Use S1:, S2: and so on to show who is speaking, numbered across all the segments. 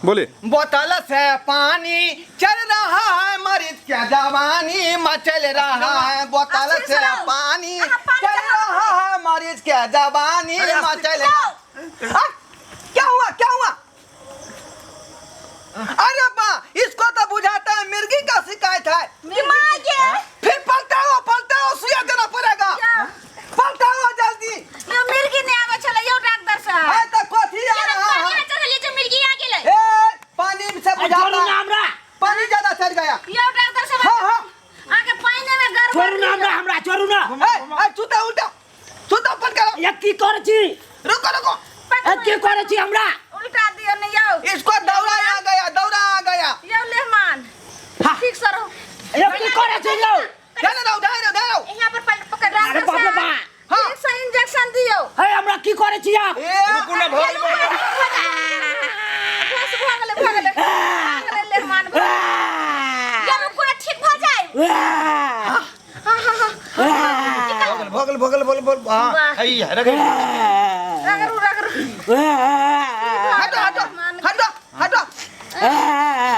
S1: बोले।
S2: बोतल से पानी चल रहा है, मरीज क्या जवानी मचल रहा है। बोतल से पानी चल रहा है, मरीज क्या जवानी मचल रहा। क्या हुआ क्या हुआ? अरे बा, इसको तो बुझाता है मिर्गी का शिकायत है। फिर पलटा हो सुइया देना पड़ेगा। पलटा हो जल्दी।
S3: यो मिर्गी ने आवे चला यो डॉक्टर साहब।
S2: है तो कोठी आ रहा है।
S3: पानी में चले जो मिर्गी आ गेले।
S2: ए पानी से बुझाता है। पानी ज्यादा चढ़ गया।
S3: यो डॉक्टर साहब।
S2: हां
S3: आगे पानी में गड़बड़।
S4: छोरू ना हमरा छोरू ना।
S2: ए छुता उल्टा छुता पट करो।
S4: या की करे छी?
S2: रुको
S4: ए की करे छी हमरा?
S3: उल्टा दियो ने यो।
S2: इसको दौरा आ गया।
S3: यो लेहमान। ठीक सर।
S4: या की करे छी लो?
S2: धरो।
S3: यहां पर पकड़ रहा है।
S4: अरे बाप रे बा।
S2: हां
S3: एक से इंजेक्शन दियो।
S4: हे हमरा की करे छी आप?
S2: रुको ना भाई।
S3: भागले लेहमान। या रुको ना ठीक भ जाए।
S2: भगल बोल हां है रगड़। हटो।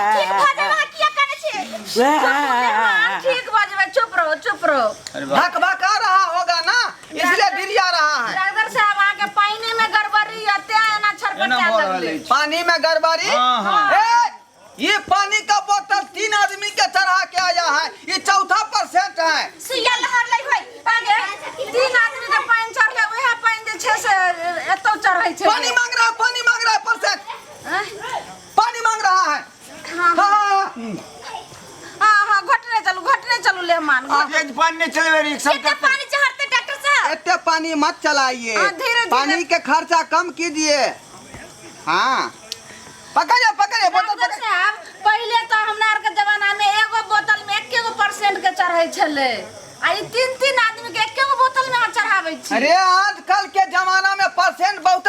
S3: ठीक भ जाए किया करे छे? लेहमान ठीक भ जाए चुप रहो।
S2: भक आ रहा होगा ना, इसलिए गिरिया रहा है।
S3: डॉक्टर साहब आके पानी में गड़बड़ी आते हैं ना छरपटा लगले।
S2: पानी में गड़बड़ी। ये पानी का बोतल 3 आदमी के चढ़ा के आया है। ये 4% है।
S3: सुइया लहर लई होई आगे 3 आदमी के पानी चढ़ गया। वह पानी जे छे से एतो चढ़ै छे।
S2: पानी मांग रहा है परसेंट। पानी मांग रहा है।
S3: हां घटने चलो लेमान।
S2: पानी चलवे रिक्शा
S3: कितना पानी चढ़ते डॉक्टर साहब?
S2: इतने पानी मत चलाइए।
S3: धीरे।
S2: पानी के खर्चा कम कीजिए। हाँ पकड़िए बोतल
S3: डॉक्टर साहब पहले तो हमरा आर के जमाना में एगो बोतल में 1% के चढ़ै छले। आई 3 आदमी के 1 बोतल में चढ़ावे छी।
S2: अरे आजकल के जमाना में परसेंट बहुत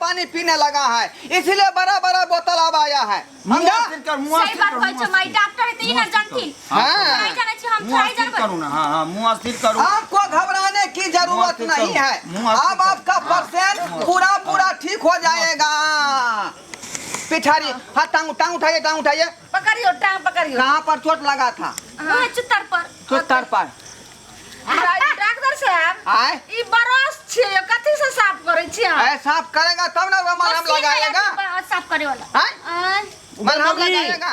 S2: पानी पीने लगा है, इसलिए बड़ा बोतल अब आया है।
S3: सही बात कहै छ माई डॉक्टर है तीन जानती।
S2: हाँ।
S3: नहीं जाने छी हम थोड़ी जानबै।
S5: करूँ ना। हाँ मुँह स्थिर करूँ।
S2: आपको घबराने की जरूरत नहीं है। अब आपका परसेंट पूरा ठीक हो जाएगा। पिछाड़ी हाँ टांग उठाइए।
S3: पकड़ियो टांग पकड़ियो।
S2: कहाँ पर चोट लगा था?
S3: वह चुत्तर पर। डॉक्टर साहब
S2: आए
S3: ई बरस छे कथि से साफ करे छी हम?
S2: साफ करेगा तब ना मलहम लगाएगा।
S3: साफ करे वाला।
S2: मलहम लगाएगा।